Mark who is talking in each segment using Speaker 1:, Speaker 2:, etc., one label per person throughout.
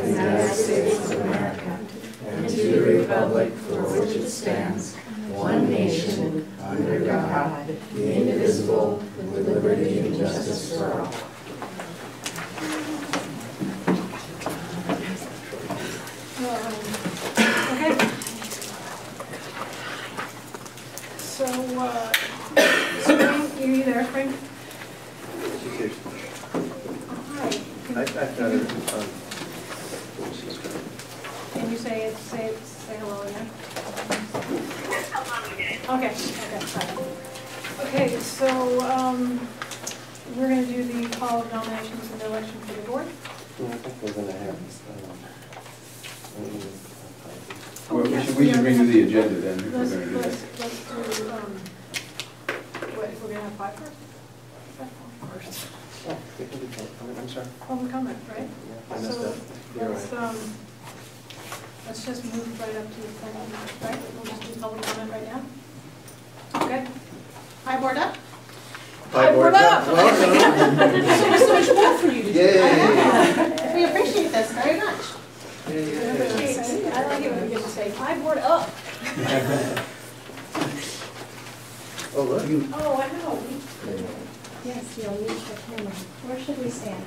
Speaker 1: the United States of America and to the republic for which it stands, one nation, under God, indivisible, with liberty and justice for all.
Speaker 2: Okay. So, Frank, are you there, Frank? Hi. Can you say hello again? Okay. Okay, so we're going to do the call of nominations and election for the board.
Speaker 3: Yeah, I think we're going to have.
Speaker 4: Well, we should redo the agenda then if we're going to do that.
Speaker 2: Let's do, what, if we're going to have five first?
Speaker 3: Oh, they can do I'm sorry.
Speaker 2: Public comment, right?
Speaker 3: Yeah, I messed
Speaker 2: So
Speaker 3: up. You're
Speaker 2: let's just move right up to the final, right? We'll just do public comment right now. Okay. Hi, board up.
Speaker 3: Hi, board up. Welcome.
Speaker 2: There's so much more for you to do.
Speaker 3: Yay.
Speaker 2: We appreciate this very much. I like it when we get to say, hi, board up.
Speaker 3: Oh, look.
Speaker 2: Oh, I know.
Speaker 5: Yes, you'll need the camera. Where should we stand?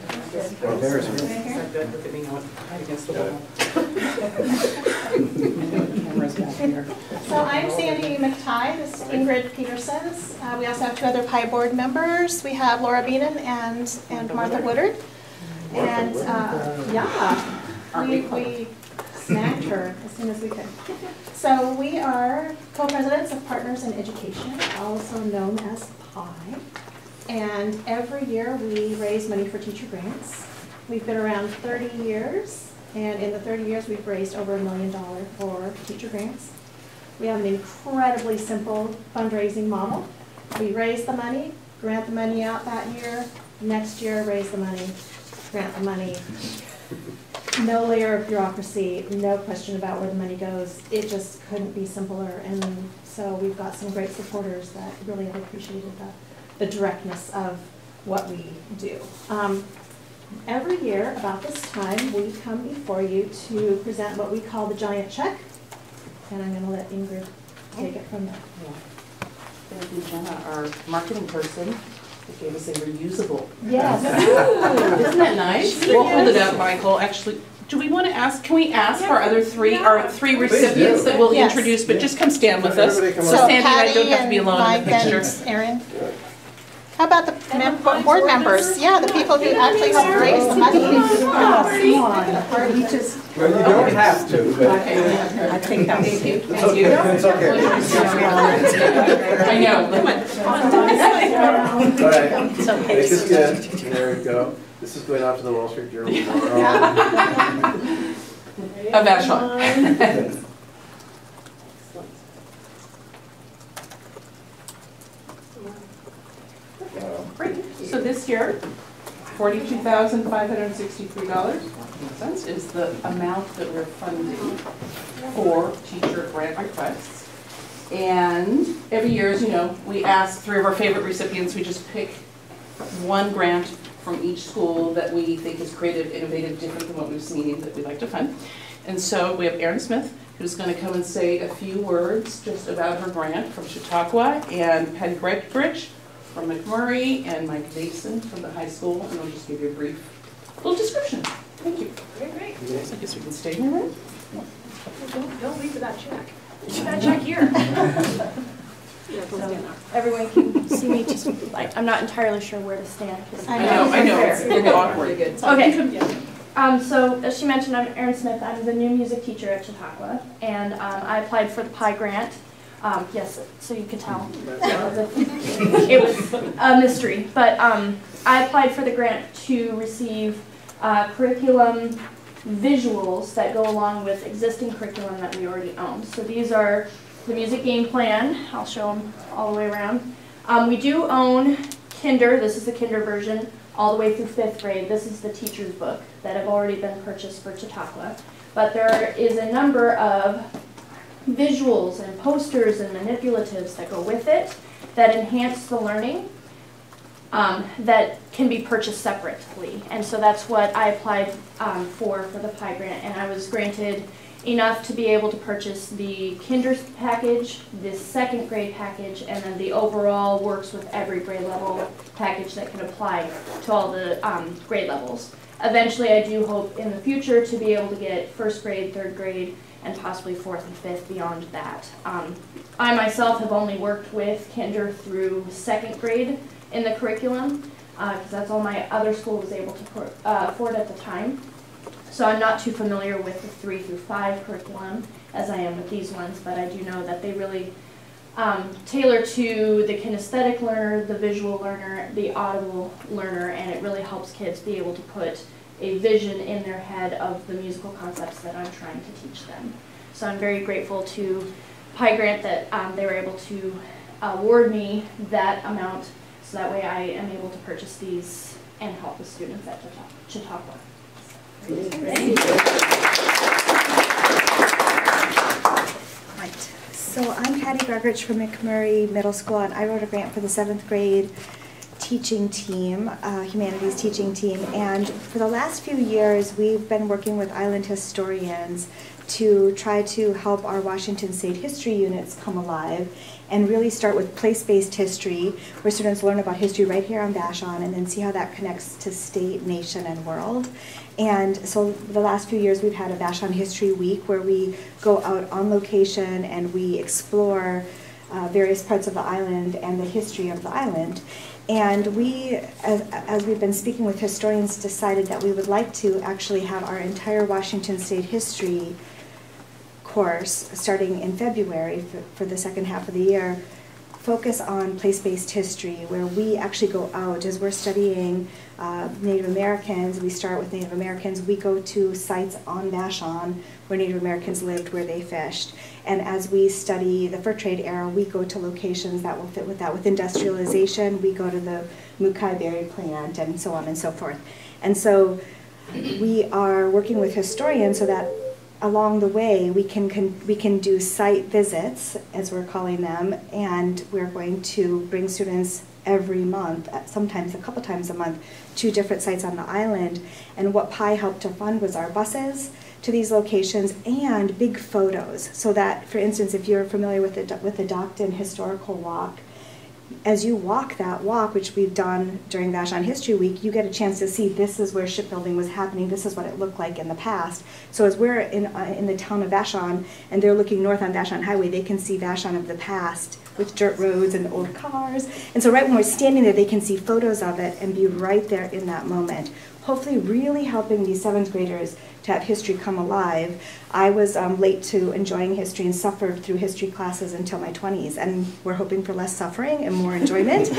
Speaker 3: Well, there's
Speaker 5: Right here?
Speaker 6: Good, look at me now, right against the wall. Camera's back here.
Speaker 5: So I'm Sandy McTighe, this is Ingrid Petersons. We also have two other PI board members. We have Laura Beenan and Martha Woodard. And we snagged her as soon as we could. So we are co-presidents of Partners in Education, also known as PI. And every year we raise money for teacher grants. We've been around 30 years, and in the 30 years we've raised over $1 million for teacher grants. We have an incredibly simple fundraising model. We raise the money, grant the money out that year, next year raise the money, grant the money. No layer of bureaucracy, no question about where the money goes. It just couldn't be simpler, and so we've got some great supporters that really have appreciated the directness of what we do. Every year, about this time, we come before you to present what we call the giant check, and I'm going to let Ingrid take it from there.
Speaker 6: Thank you, Jenna, our marketing person, who gave us a reusable.
Speaker 5: Yes.
Speaker 6: Isn't that nice? We'll hold it up, Michael. Actually, do we want to ask, can we ask our other three, our three recipients that we'll introduce, but just come stand with us. So Sandy and I don't have to be alone in the picture.
Speaker 5: Aaron. How about the board members? Yeah, the people who actually help raise the money.
Speaker 6: Come on.
Speaker 4: Well, you don't have to, but.
Speaker 6: Okay, I think that was you.
Speaker 4: It's okay. It's okay.
Speaker 6: I know.
Speaker 4: All right.
Speaker 6: It's okay.
Speaker 3: This is good. There we go. This is going out to the Wall Street Journal tomorrow.
Speaker 6: A Vashon. So this year, $42,563 is the amount that we're funding for teacher grant requests. And every year, as you know, we ask three of our favorite recipients. We just pick one grant from each school that we think is creative, innovative, different than what we've seen that we'd like to fund. And so we have Erin Smith, who's going to come and say a few words just about her grant from Chautauqua, and Patty Breckbridge from McMurray, and Mike Mason from the high school, and I'll just give you a brief little description. Thank you.
Speaker 2: Great.
Speaker 6: So I guess we can stay here, right?
Speaker 2: Don't leave without check. That check here.
Speaker 7: So everyone can see me, just like, I'm not entirely sure where to stand.
Speaker 6: I know, it's going to be awkward.
Speaker 7: Okay. So as she mentioned, I'm Erin Smith. I'm the new music teacher at Chautauqua, and I applied for the PI grant. Yes, so you can tell. It was a mystery, but I applied for the grant to receive curriculum visuals that go along with existing curriculum that we already own. So these are the music game plan. I'll show them all the way around. We do own Kinder. This is the Kinder version, all the way through 5th grade. This is the teacher's book that have already been purchased for Chautauqua. But there is a number of visuals and posters and manipulatives that go with it that enhance the learning. that can be purchased separately. And so that's what I applied for the PI grant, and I was granted enough to be able to purchase the kinder package, the second grade package, and then the overall works with every grade level package that can apply to all the grade levels. Eventually, I do hope in the future to be able to get first grade, third grade, and possibly fourth and fifth beyond that. I myself have only worked with kinder through second grade in the curriculum, because that's all my other school was able to afford at the time. So I'm not too familiar with the 3 through 5 curriculum as I am with these ones, but I do know that they really tailor to the kinesthetic learner, the visual learner, the audible learner, and it really helps kids be able to put a vision in their head of the musical concepts that I'm trying to teach them. So I'm very grateful to PI Grant that they were able to award me that amount, so that way I am able to purchase these and help the students at Chautauqua.
Speaker 1: Thank you.
Speaker 8: Right. So I'm Patty Gregorich from McMurray Middle School, and I wrote a grant for the 7th grade teaching team, humanities teaching team, and for the last few years we've been working with island historians to try to help our Washington State history units come alive and really start with place-based history, where students learn about history right here on Vashon and then see how that connects to state, nation, and world. And so the last few years we've had a Vashon History Week where we go out on location and we explore various parts of the island and the history of the island. And we, as we've been speaking with historians, decided that we would like to actually have our entire Washington State history course, starting in February for the second half of the year, focus on place-based history, where we actually go out as we're studying Native Americans. We start with Native Americans. We go to sites on Vashon where Native Americans lived, where they fished. And as we study the fur trade era, we go to locations that will fit with that. With industrialization, we go to the Mukai berry plant and so on and so forth. And so we are working with historians so that along the way we can do site visits, as we're calling them, and we're going to bring students every month, sometimes a couple times a month, to different sites on the island. And what PI helped to fund was our buses to these locations and big photos, so that, for instance, if you're familiar with the Docton Historical Walk, as you walk that walk, which we've done during Vashon History Week, you get a chance to see this is where shipbuilding was happening, this is what it looked like in the past. So as we're in the town of Vashon and they're looking north on Vashon Highway, they can see Vashon of the past with dirt roads and old cars. And so right when we're standing there, they can see photos of it and be right there in that moment. Hopefully really helping these 7th graders to have history come alive. I was late to enjoying history and suffered through history classes until my 20s, and we're hoping for less suffering and more enjoyment.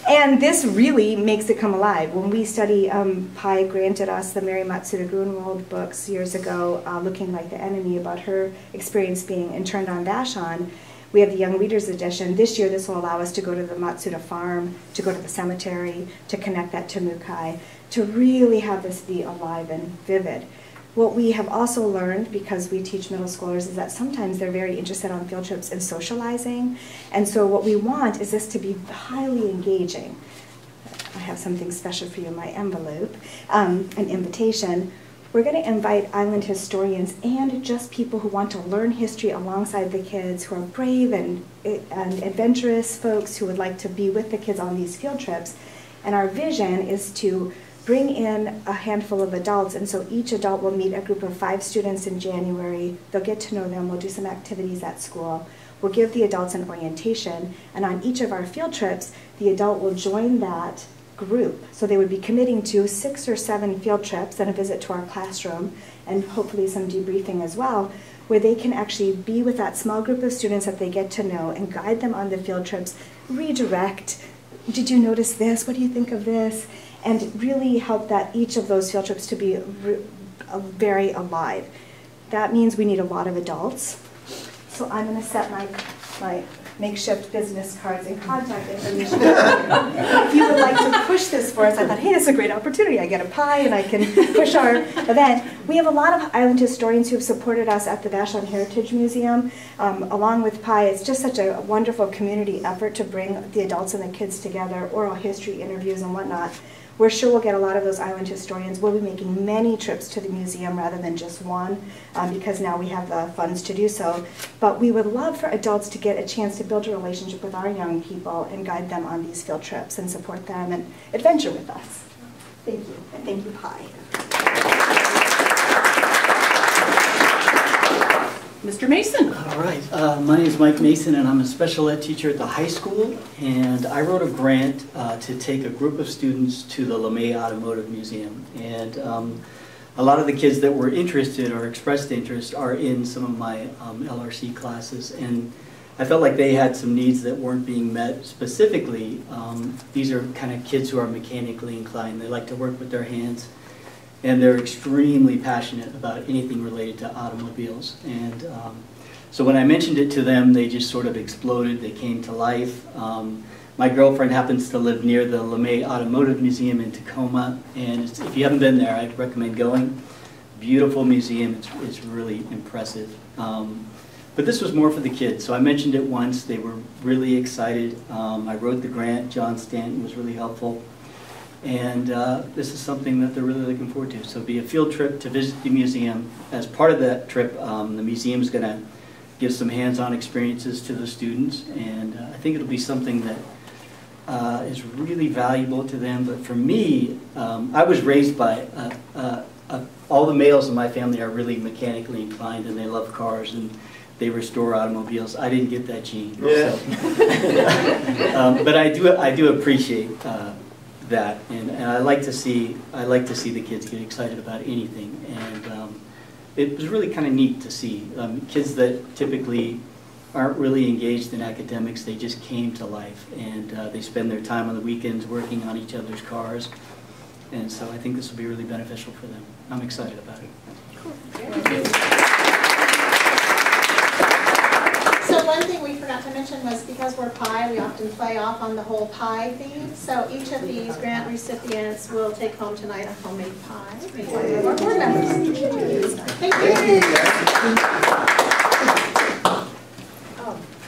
Speaker 8: And this really makes it come alive. When we study, PI granted us the Mary Matsuda Grunwald books years ago, Looking Like the Enemy, about her experience being interned on Vashon. We have the Young Readers Edition. This year, this will allow us to go to the Matsuda farm, to go to the cemetery, to connect that to Mukai, to really have this be alive and vivid. What we have also learned, because we teach middle schoolers, is that sometimes they're very interested on field trips in socializing. And so what we want is this to be highly engaging. I have something special for you in my envelope, an invitation. We're going to invite island historians and just people who want to learn history alongside the kids, who are brave and adventurous folks who would like to be with the kids on these field trips. And our vision is to bring in a handful of adults, and so each adult will meet a group of 5 students in January. They'll get to know them. We'll do some activities at school. We'll give the adults an orientation, and on each of our field trips, the adult will join that group. So they would be committing to 6 or 7 field trips and a visit to our classroom, and hopefully some debriefing as well, where they can actually be with that small group of students that they get to know and guide them on the field trips, redirect, did you notice this, what do you think of this, and really help that each of those field trips to be very alive. That means we need a lot of adults. So I'm going to set my makeshift business cards and contact information. If you would like to push this for us, I thought, hey, this is a great opportunity. I get a pie and I can push our event. We have a lot of island historians who have supported us at the Vashon Heritage Museum. Along with pie, it's just such a wonderful community effort to bring the adults and the kids together, oral history interviews and whatnot. We're sure we'll get a lot of those island historians. We'll be making many trips to the museum rather than just one, because now we have the funds to do so. But we would love for adults to get a chance to build a relationship with our young people and guide them on these field trips and support them and adventure with us. Thank you, and thank you, Pie.
Speaker 6: Mr. Mason.
Speaker 9: All right, my name is Mike Mason and I'm a special ed teacher at the high school, and I wrote a grant to take a group of students to the LeMay Automotive Museum, and a lot of the kids that were interested or expressed interest are in some of my LRC classes, and I felt like they had some needs that weren't being met. Specifically, these are kind of kids who are mechanically inclined. They like to work with their hands, and they're extremely passionate about anything related to automobiles. And so when I mentioned it to them, they just sort of exploded. They came to life. My girlfriend happens to live near the LeMay Automotive Museum in Tacoma, and if you haven't been there, I'd recommend going. Beautiful museum. It's really impressive. But this was more for the kids, so I mentioned it once. They were really excited. I wrote the grant. John Stanton was really helpful. And this is something that they're really looking forward to. So it'll be a field trip to visit the museum. As part of that trip, the museum is going to give some hands-on experiences to the students, and I think it'll be something that is really valuable to them. But for me, I was raised by, all the males in my family are really mechanically inclined, and they love cars, and they restore automobiles. I didn't get that gene. Yeah. So. But I do appreciate that, and I like to see the kids get excited about anything, and it was really kind of neat to see kids that typically aren't really engaged in academics. They just came to life, and they spend their time on the weekends working on each other's cars, and so I think this will be really beneficial for them. I'm excited about it.
Speaker 5: Cool. So one thing we forgot to mention was, because we're pie, we often play off on the whole pie theme. So each of these grant recipients will take home tonight a homemade pie. One of our board members. Thank you.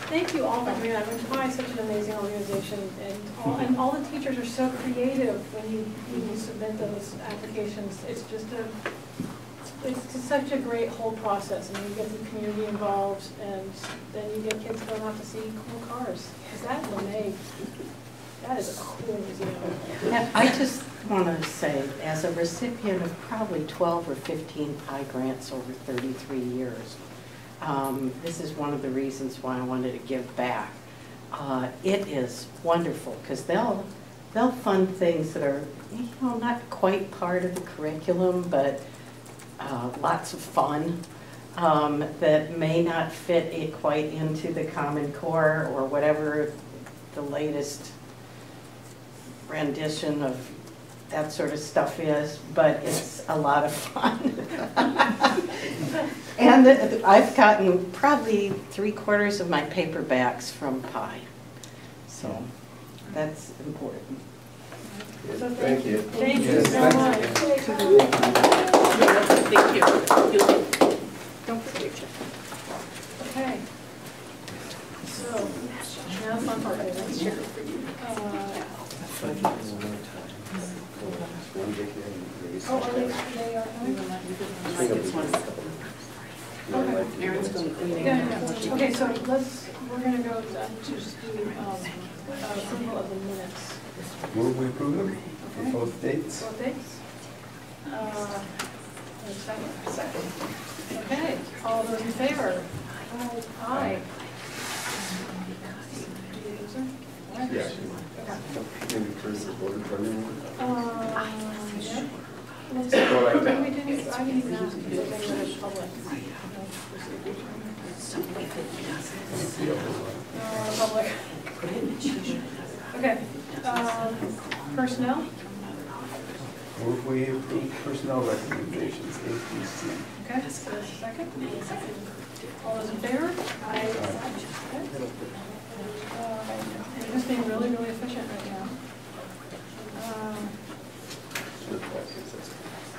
Speaker 2: Thank you all for doing that. I mean, Pie is such an amazing organization, and all the teachers are so creative when you submit those applications. It's just it's such a great whole process. I mean, you get the community involved, and then you get kids going out to see cool cars. Because that LeMay, that is a cool museum.
Speaker 1: And I just want to say, as a recipient of probably 12 or 15 pie grants over 33 years, this is one of the reasons why I wanted to give back. It is wonderful because they'll fund things that are, not quite part of the curriculum, but lots of fun that may not fit it quite into the Common Core or whatever the latest rendition of that sort of stuff is, but it's a lot of fun. And I've gotten probably 3/4 of my paperbacks from Pie, so that's important.
Speaker 2: So
Speaker 3: Thank you.
Speaker 2: Thank you
Speaker 3: Yes,
Speaker 2: so
Speaker 3: thank
Speaker 2: much.
Speaker 6: Thank you.
Speaker 1: Don't forget your check.
Speaker 2: Okay. So, now the fun part is sugar for you. Oh, are they are coming? Okay.
Speaker 6: Aaron's going to clean
Speaker 2: Yeah. Okay, so we're going to go to just do approval of the minutes.
Speaker 4: Move we approve them
Speaker 2: Okay.
Speaker 4: for both dates.
Speaker 2: Both dates? Second. Okay, all those in favor? Aye.
Speaker 4: Yes. Maybe for the board for everyone.
Speaker 2: Yeah. We didn't, I didn't even ask if there's any other public. Public. Okay. Personnel?
Speaker 4: Move
Speaker 1: we approve personnel recommendations, A through C.
Speaker 2: Okay, so there's a second? All those in favor? Aye. Okay. You're just being really, really efficient right now.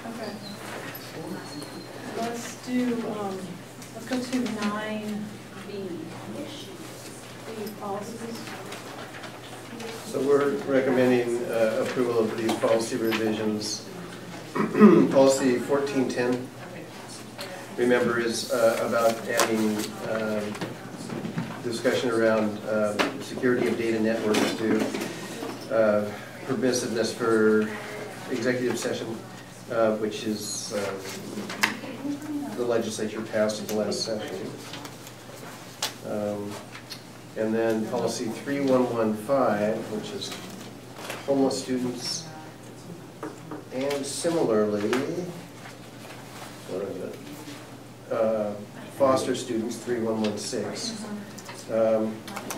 Speaker 2: Okay. Let's go to 9B. The policies.
Speaker 3: So we're recommending approval of these policy revisions. Policy 1410, remember, is about adding discussion around security of data networks to permissiveness for executive session, which is the legislature passed at the last session. And then policy 3115, which is homeless students, and similarly, what is it? Foster students, 3116.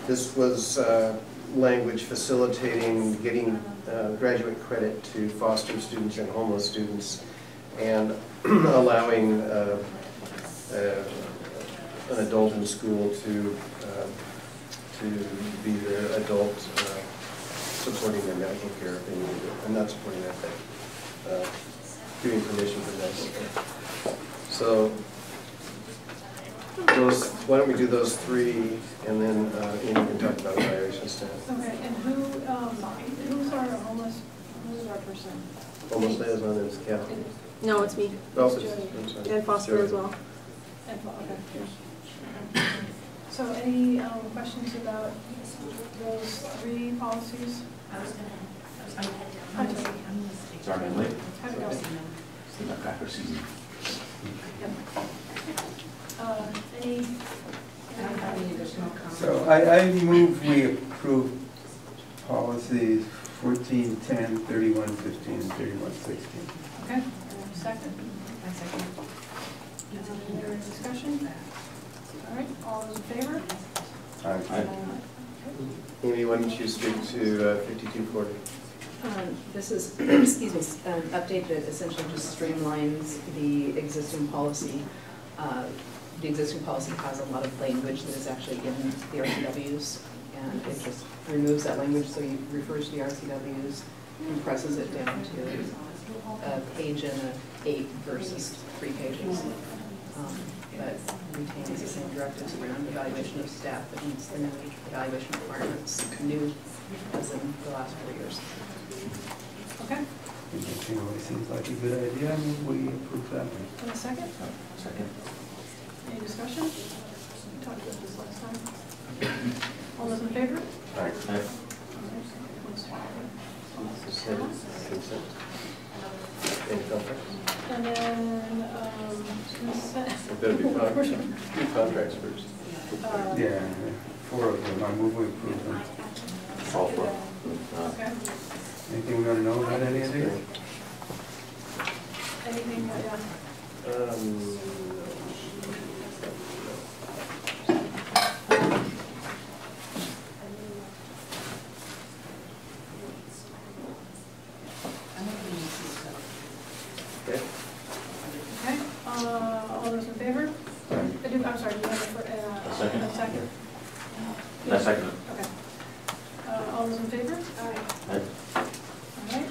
Speaker 3: This was language facilitating getting graduate credit to foster students and homeless students, and allowing an adult in school to be their adult supporting their medical care if they need it. I'm not supporting that, but giving permission for this. So why don't we do those three, and then Amy can talk about evaluation staff.
Speaker 2: Okay, and who's our person?
Speaker 3: Homeless liaison is Kathy.
Speaker 10: No, it's me.
Speaker 3: Oh, I'm sorry.
Speaker 10: And Foster as well.
Speaker 2: Okay. So any questions about those three policies?
Speaker 11: Sorry, I'm late.
Speaker 2: How'd it go?
Speaker 11: Still got cracker season.
Speaker 2: Any?
Speaker 1: So I move we approve policies 1410, 3115, and 3116.
Speaker 2: Okay, second? I second. Any other discussion? All right, all those in favor?
Speaker 1: Aye.
Speaker 3: Amy, why don't you speak to 5240?
Speaker 12: This is, excuse me, an update that essentially just streamlines the existing policy. The existing policy has a lot of language that is actually in the RCWs, and it just removes that language, so you refers to the RCWs, compresses it down to a page and 8 versus 3 pages. But retains the same directives around evaluation of staff that meets the new evaluation requirements, new as in the last 4 years.
Speaker 2: Okay.
Speaker 1: It seems like a good idea. I move we approve that one.
Speaker 2: And a second?
Speaker 11: Second.
Speaker 2: Any discussion? We talked about this last time. All those in favor?
Speaker 3: Aye.
Speaker 2: Consent.
Speaker 3: Any conflicts?
Speaker 2: And then, consent.
Speaker 3: It better be contracts first.
Speaker 1: Yeah, 4 of them. I move we approve them.
Speaker 11: All four.
Speaker 2: Okay.
Speaker 1: Anything we want to know about any of these?
Speaker 2: Anything, Okay, all those in favor? I'm sorry, do you have a second? A second?
Speaker 11: I second it.
Speaker 2: Okay. All those in favor?
Speaker 11: Aye.
Speaker 2: All right.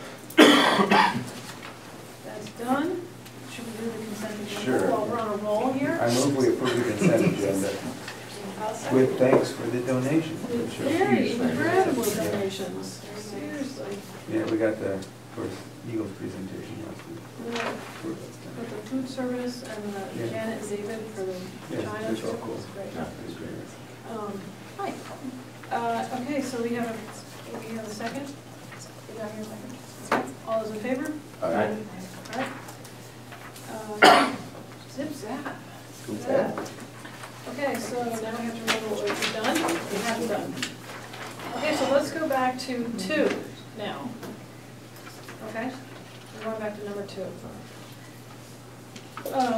Speaker 2: That's done. Should we do the consent agenda?
Speaker 1: Sure.
Speaker 2: While we're on a roll here?
Speaker 1: I move we approve the consent agenda with thanks for the donation.
Speaker 2: Very incredible donations, seriously.
Speaker 1: Yeah, we got the, of course, Eagles presentation last week.
Speaker 2: Yeah.
Speaker 1: Sure, that's done.
Speaker 2: With the food service and
Speaker 1: Yeah.
Speaker 2: Janet and David for the
Speaker 1: Yeah,
Speaker 2: China
Speaker 1: it's all
Speaker 2: trip.
Speaker 1: cool.
Speaker 2: It's great.
Speaker 11: Yeah, it's great.
Speaker 2: Hi. Okay, so we have a second? We got here a second? Okay. All those in favor?
Speaker 11: Aye.
Speaker 2: All right. Zip zap.
Speaker 3: Yeah.
Speaker 2: Okay, so now we have to remember what we've done. We haven't done. Okay, so let's go back to 2 now. Okay? We're going back to number 2.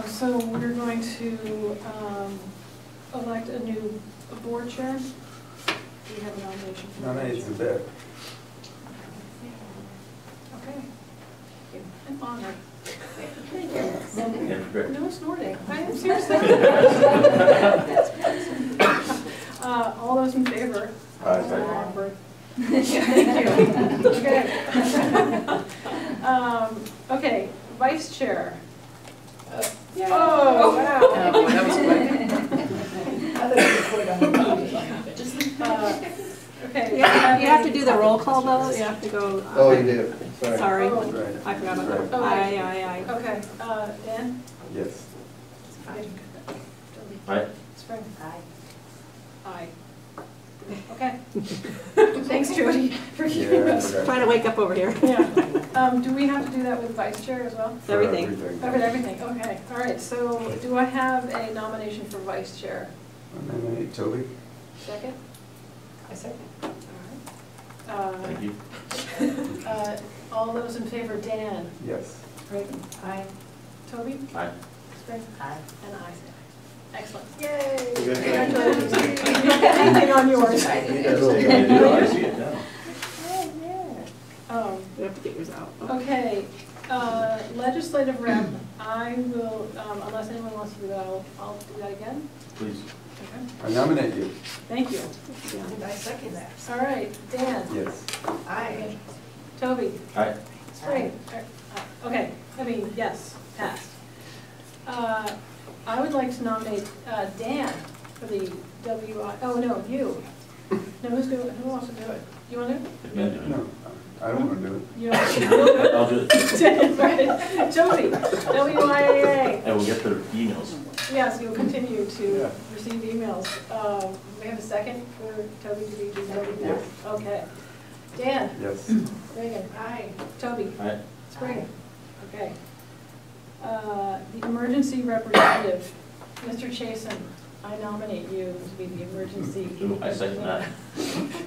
Speaker 2: So we're going to elect a new board chair. Do we have a nomination? for
Speaker 1: Nomination's the best.
Speaker 2: Okay. And honor. Thank you.
Speaker 11: Yeah, great.
Speaker 2: No snorting. I am seriously. All those in favor? Awkward. Thank you. Okay. Okay, vice chair.
Speaker 12: Yay.
Speaker 2: Oh, wow.
Speaker 12: Oh, boy, that was
Speaker 2: Okay.
Speaker 10: You have to do the roll call though, you have to go.
Speaker 3: Oh, you do, sorry.
Speaker 10: Sorry,
Speaker 2: Oh.
Speaker 3: Right.
Speaker 10: I forgot about
Speaker 3: Right.
Speaker 10: that. Aye.
Speaker 2: Okay, Dan?
Speaker 3: Yes.
Speaker 2: Aye.
Speaker 11: Aye.
Speaker 2: Spring? Aye. Okay. Thanks, Jody, for keeping
Speaker 3: Yeah, I
Speaker 2: us.
Speaker 3: forgot.
Speaker 10: Trying to wake up over here.
Speaker 2: Yeah. Do we have to do that with vice chair as well?
Speaker 3: For
Speaker 10: Everything.
Speaker 2: Everything, okay. All right, so do I have a nomination for vice chair?
Speaker 4: I nominate Toby.
Speaker 2: Second?
Speaker 12: I second.
Speaker 2: All right.
Speaker 11: Thank you.
Speaker 2: All those in favor, Dan?
Speaker 4: Yes.
Speaker 2: Reagan? Aye. Toby?
Speaker 11: Aye.
Speaker 2: Spring? Aye. And I say aye. Excellent. Yay!
Speaker 3: Congratulations.
Speaker 2: Anything on yours?
Speaker 11: I do, I see it now.
Speaker 10: You have to get yours out.
Speaker 2: Okay, legislative rep, I will, unless anyone wants to do that, I'll do that again.
Speaker 11: Please.
Speaker 2: Okay.
Speaker 4: I nominate you.
Speaker 2: Thank you.
Speaker 12: And I second that.
Speaker 2: All right, Dan?
Speaker 4: Yes.
Speaker 12: Aye.
Speaker 2: Toby?
Speaker 11: Aye.
Speaker 2: Spring? Okay, I mean, yes, passed. I would like to nominate Dan for the oh, no, you. No, who wants to do it? You want to do it?
Speaker 4: No, I don't want to do it.
Speaker 2: You don't want to do
Speaker 11: I'll do it.
Speaker 2: it? Right. Toby, WIAA.
Speaker 11: And we'll get the emails.
Speaker 2: Yes, you'll continue to
Speaker 4: Yeah.
Speaker 2: receive emails. We have a second for Toby to be designated?
Speaker 4: Yes.
Speaker 2: Okay. Dan?
Speaker 4: Yes.
Speaker 2: Reagan? Aye. Toby?
Speaker 11: Aye.
Speaker 2: Spring? Okay. The emergency representative, Mr. Chasen, I nominate you to be the emergency.
Speaker 11: I second that.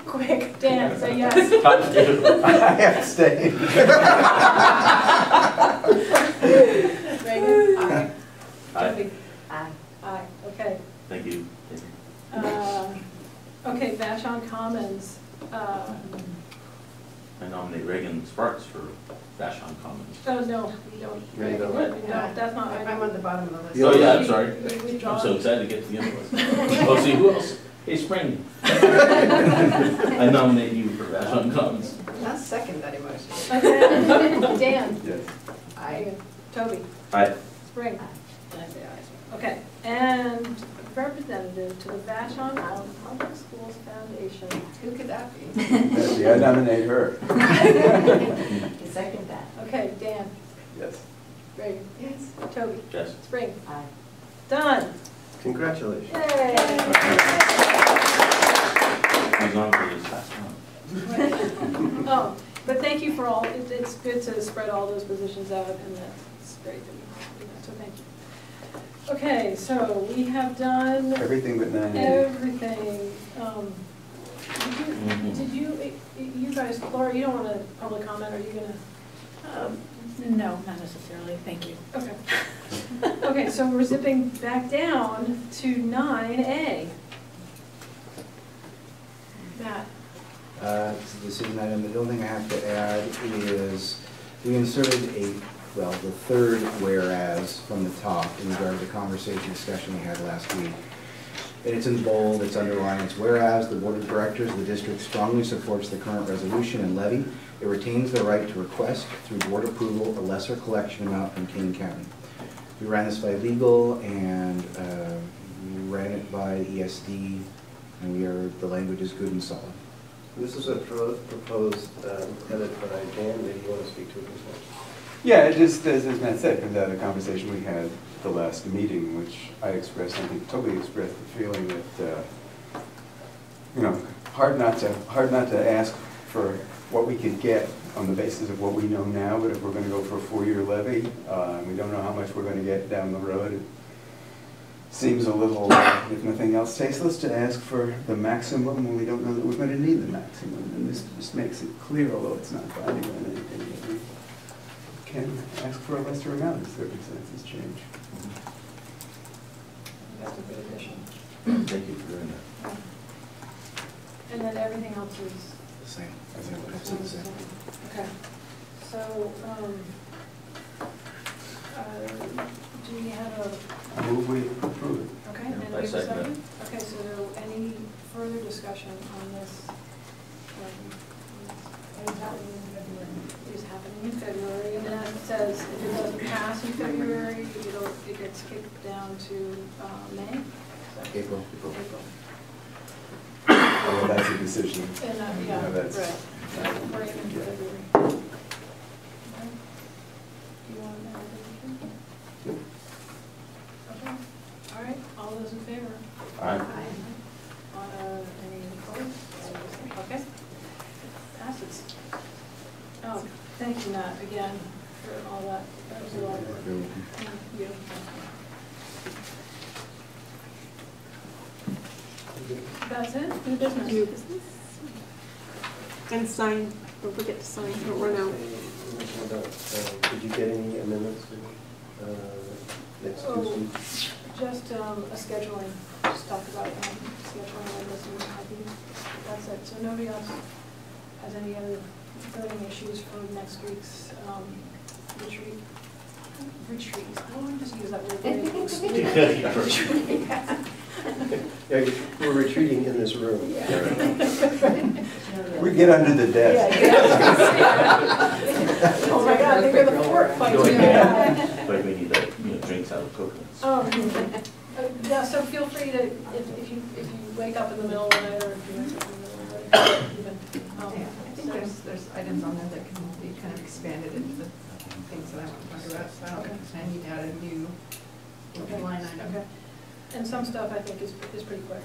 Speaker 2: Quick, Dan, say yes.
Speaker 4: I abstain.
Speaker 2: Reagan? Aye.
Speaker 11: Aye.
Speaker 2: Toby? Aye. Aye, okay.
Speaker 11: Thank you.
Speaker 2: Okay, Vashon Commons.
Speaker 11: I nominate Reagan Sparks for Vashon Commons.
Speaker 2: Oh, no, you don't.
Speaker 3: No, you don't.
Speaker 2: No, that's not.
Speaker 12: I'm on the bottom of the list.
Speaker 11: Oh, yeah, I'm sorry.
Speaker 2: We withdraw.
Speaker 11: I'm so excited to get to the end of this. Oh, see, who else? Hey, Spring. I nominate you for Vashon Commons.
Speaker 12: I'll second that emotion.
Speaker 2: Okay, Dan?
Speaker 4: Yes.
Speaker 12: Aye.
Speaker 2: Toby?
Speaker 11: Aye.
Speaker 2: Spring? And I say aye. Okay, and representative to the Vashon Island Public Schools Foundation.
Speaker 12: Who could that be?
Speaker 4: Betsy, I nominate her.
Speaker 12: Second that.
Speaker 2: Okay, Dan?
Speaker 4: Yes.
Speaker 2: Reagan?
Speaker 12: Yes.
Speaker 2: Toby?
Speaker 11: Yes.
Speaker 2: Spring? Aye. Done.
Speaker 3: Congratulations.
Speaker 2: Yay!
Speaker 11: I was on for this last one.
Speaker 2: Oh, but thank you for all, it's good to spread all those positions out, and that's great that we do that, so thank you. Okay, so we have done
Speaker 4: Everything but 9A.
Speaker 2: everything. Did you guys, Laura, you don't want to public comment, are you gonna?
Speaker 13: No, not necessarily, thank you.
Speaker 2: Okay. Okay, so we're zipping back down to 9A. Matt?
Speaker 14: It's a decision item. The only thing I have to add is we inserted the third whereas from the top in regard to the conversation discussion we had last week. And it's in bold, it's underlined, it's whereas the Board of Directors of the district strongly supports the current resolution and levy. It retains the right to request through board approval a lesser collection amount from King County. We ran this by legal and we ran it by ESD, and the language is good and solid.
Speaker 3: This is a proposed edit by Dan. Maybe you want to speak to it as well.
Speaker 4: Yeah, it just, as Matt said, comes out of the conversation we had at the last meeting, which I expressed, I think totally expressed the feeling that, hard not to ask for what we could get on the basis of what we know now, but if we're going to go for a 4-year levy, we don't know how much we're going to get down the road. It seems a little, if nothing else, tasteless to ask for the maximum when we don't know that we're going to need the maximum. And this just makes it clear, although it's not binding on anything, that we can ask for a lesser amount as circumstances change.
Speaker 2: That's a good addition.
Speaker 11: Thank you for doing that.
Speaker 2: And then everything else is?
Speaker 14: The same. I think it's the same.
Speaker 2: Okay. So, Do we have a,
Speaker 4: I move we approve it.
Speaker 2: okay, and
Speaker 11: I
Speaker 2: we have a
Speaker 11: second
Speaker 2: second? Okay, so any further discussion on this? It's happening in February, and then it says if it doesn't pass in February, it gets kicked down to May?
Speaker 14: April.
Speaker 2: April.
Speaker 4: Well, that's a decision.
Speaker 2: And,
Speaker 4: Yeah,
Speaker 2: yeah,
Speaker 4: that's-
Speaker 2: right. We're aiming for
Speaker 4: Yeah.
Speaker 2: February. Okay. Do you want to add anything?
Speaker 3: Nope.
Speaker 2: Okay, all right, all those in favor?
Speaker 4: Aye.
Speaker 2: Any opposed? Okay. Passes. Oh, thank you, Matt, again, for all that. That was a lot of work.
Speaker 14: You're welcome.
Speaker 2: Thank you. That's it? New business?
Speaker 10: New business. And sign, don't forget to sign, don't run out.
Speaker 3: Did you get any amendments next
Speaker 2: Oh,
Speaker 3: Tuesday?
Speaker 2: just a scheduling, just talk about scheduling and this, and I think that's it. So nobody else has any other burning issues for next week's retreat? Retreats, I don't want to just use that word. Retreat.
Speaker 3: Yeah, we're retreating in this room.
Speaker 4: We get under the desk.
Speaker 2: Oh my God, I think we're the port fights.
Speaker 11: But we need drinks out of coconuts.
Speaker 2: Yeah, so feel free to, if you wake up in the middle of the night, or if you wake up in the middle of the night, even.
Speaker 12: I think there's items on there that can be kind of expanded into the things that I want to talk about, so I don't think I need to add a new
Speaker 2: Okay.
Speaker 12: line item.
Speaker 2: Okay. And some stuff I think is pretty quick.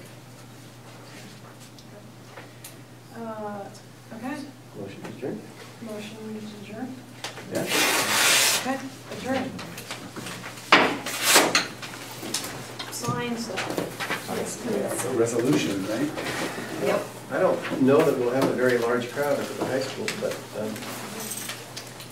Speaker 2: Okay,
Speaker 3: Motion adjourned.
Speaker 2: motion to adjourn.
Speaker 4: Yeah.
Speaker 2: Okay, adjourn. Sign stuff.
Speaker 4: Resolution, right?
Speaker 12: Yep.
Speaker 3: I don't know that we'll have a very large crowd at the high school, but